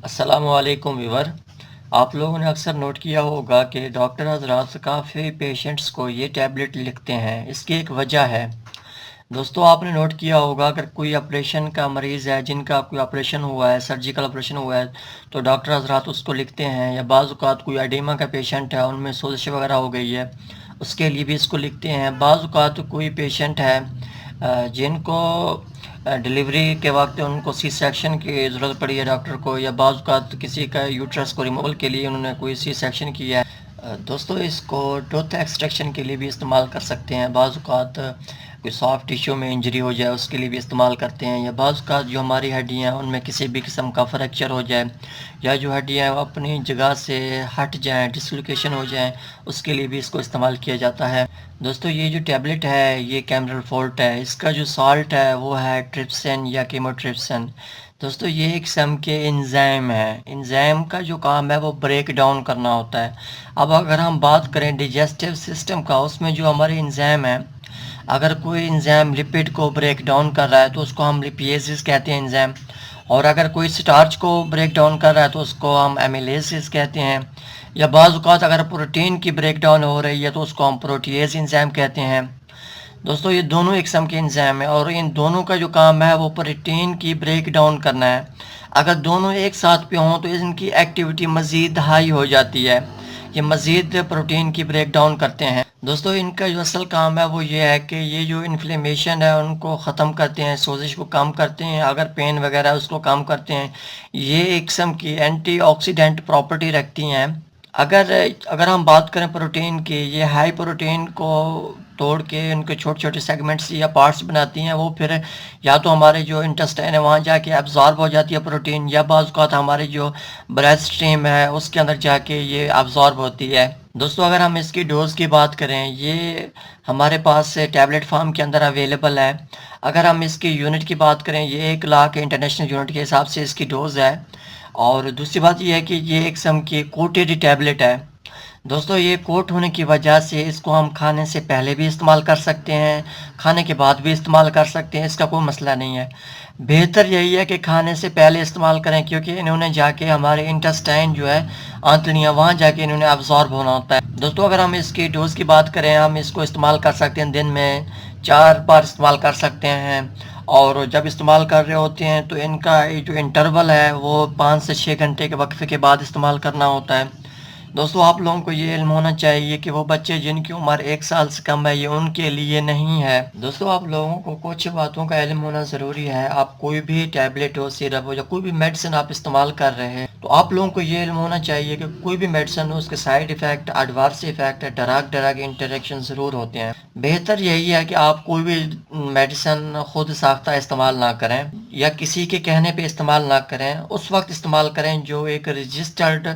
अस्सलाम वालेकुम व्यूवर। आप लोगों ने अक्सर नोट किया होगा कि डॉक्टर हज़रात काफ़ी पेशेंट्स को ये टैबलेट लिखते हैं। इसकी एक वजह है। दोस्तों, आपने नोट किया होगा अगर कोई ऑपरेशन का मरीज़ है, जिनका कोई ऑपरेशन हुआ है, सर्जिकल ऑपरेशन हुआ है, तो डॉक्टर हज़रात उसको लिखते हैं। या बाज़ औक़ात कोई एडिमा का पेशेंट है, उनमें सोजिश वगैरह हो गई है, उसके लिए भी इसको लिखते हैं। बाज़ औक़ात कोई पेशेंट है जिनको डिलीवरी के वक्त उनको सी सेक्शन की ज़रूरत पड़ी है डॉक्टर को, या बाज़ औक़ात किसी का यूट्रस को रिमूवल के लिए उन्होंने कोई सी सेक्शन किया है। दोस्तों, इसको टूथ एक्सट्रैक्शन के लिए भी इस्तेमाल कर सकते हैं। बाज़ औक़ात कोई सॉफ्ट टिश्यू में इंजरी हो जाए, उसके लिए भी इस्तेमाल करते हैं। या बाज़ औक़ात जो हमारी हड्डियाँ हैं उनमें किसी भी किस्म का फ्रैक्चर हो जाए, या जो हड्डियाँ अपनी जगह से हट जाएँ, डिसलोकेशन हो जाएँ, उसके लिए भी इसको इस्तेमाल किया जाता है। दोस्तों, ये जो टैबलेट है ये कैमरल फोर्ट है। इसका जो साल्ट है वो है ट्रिप्सिन या कीमोट्रिप्सिन। दोस्तों, ये एक किस्म के एंजाइम है। एंजाइम का जो काम है वो ब्रेक डाउन करना होता है। अब अगर हम बात करें डाइजेस्टिव सिस्टम का, उसमें जो हमारे एंजाइम है, अगर कोई एंजाइम लिपिड को ब्रेक डाउन कर रहा है तो उसको हम लिपिएसिस कहते हैं एंजाइम। और अगर कोई स्टार्च को ब्रेक डाउन कर रहा है तो उसको हम एमिलेसिस कहते हैं। या बाज़ औक़ात अगर प्रोटीन की ब्रेक डाउन हो रही है तो उसको हम प्रोटीएज एंजाइम कहते हैं। दोस्तों, ये दोनों एक किस्म के एंजाइम है और इन दोनों का जो काम है वो प्रोटीन की ब्रेक डाउन करना है। अगर दोनों एक साथ पे हों तो इनकी एक्टिविटी मज़ीद हाई हो जाती है। ये मज़ीद प्रोटीन की ब्रेक डाउन करते हैं। दोस्तों, इनका जो असल काम है वो ये है कि ये जो इन्फ्लेमेशन है उनको ख़त्म करते हैं, सोजिश को कम करते हैं, अगर पेन वगैरह उसको कम करते हैं। ये एक किस्म की एंटीऑक्सीडेंट प्रॉपर्टी रखती हैं। अगर अगर हम बात करें प्रोटीन की, ये हाई प्रोटीन को तोड़ के उनके छोटे छोटे सेगमेंट्स या पार्ट्स बनाती हैं। वो फिर या तो हमारे जो इंटेस्टाइन है वहाँ जाके एब्जॉर्ब हो जाती है प्रोटीन, या बाज़ औक़ात हमारे जो ब्रेथ स्ट्रीम है उसके अंदर जाके ये एब्जॉर्ब होती है। दोस्तों, अगर हम इसकी डोज़ की बात करें, ये हमारे पास टैबलेट फॉर्म के अंदर अवेलेबल है। अगर हम इसकी यूनिट की बात करें, ये 1 लाख इंटरनेशनल यूनिट के हिसाब से इसकी डोज़ है। और दूसरी बात ये है कि ये एक किस्म की कोटेड टैबलेट है। दोस्तों, ये कोट होने की वजह से इसको हम खाने से पहले भी इस्तेमाल कर सकते हैं, खाने के बाद भी इस्तेमाल कर सकते हैं, इसका कोई मसला नहीं है। बेहतर यही है कि खाने से पहले इस्तेमाल करें, क्योंकि इन्होंने जाके हमारे इंटेस्टाइन जो है, आंतड़ियाँ, वहाँ जाके इन्होंने अब्जॉर्ब होना होता है। दोस्तों, अगर हम इसकी डोज़ की बात करें, हम इसको इस्तेमाल कर सकते हैं दिन में 4 बार इस्तेमाल कर सकते हैं। और जब इस्तेमाल कर रहे होते हैं तो इनका जो इंटरवल है वो 5 से 6 घंटे के वक्फे के बाद इस्तेमाल करना होता है। दोस्तों, आप लोगों को ये इल्म होना चाहिए कि वो बच्चे जिनकी उम्र 1 साल से कम है ये उनके लिए नहीं है। दोस्तों, आप लोगों को कुछ बातों का इल्म होना ज़रूरी है। आप कोई भी टैबलेट हो, सिरप हो, या कोई भी मेडिसिन आप इस्तेमाल कर रहे हैं तो आप लोगों को ये इल्म होना चाहिए कि कोई भी मेडिसिन हो उसके side effect, adverse effect, drug drug interaction ज़रूर होते हैं। बेहतर यही है कि आप कोई भी मेडिसिन खुद साख्ता इस्तेमाल ना करें या किसी के कहने पे इस्तेमाल ना करें। उस वक्त इस्तेमाल करें जो एक रजिस्टर्ड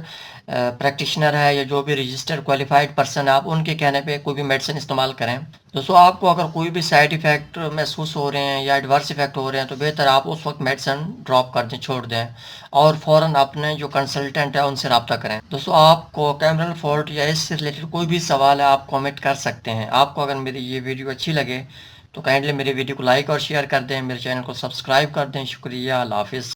प्रैक्टिशनर है या जो भी रजिस्टर्ड क्वालिफाइड पर्सन है, आप उनके कहने पे कोई भी मेडिसिन इस्तेमाल करें। दोस्तों, आपको अगर कोई भी साइड इफ़ेक्ट महसूस हो रहे हैं या एडवर्स इफ़ेक्ट हो रहे हैं तो बेहतर आप उस वक्त मेडिसिन ड्रॉप कर दें, छोड़ दें, और फ़ौरन अपने जो कंसल्टेंट है उनसे रब्ता करें। दोस्तों, आपको कैमरल फॉल्ट या इससे रिलेटेड कोई भी सवाल है आप कमेंट कर सकते हैं। आपको अगर मेरी ये वीडियो अच्छी लगे तो काइंडली मेरी वीडियो को लाइक और शेयर कर दें, मेरे चैनल को सब्सक्राइब कर दें। शुक्रिया, अल्लाह हाफ़िज़।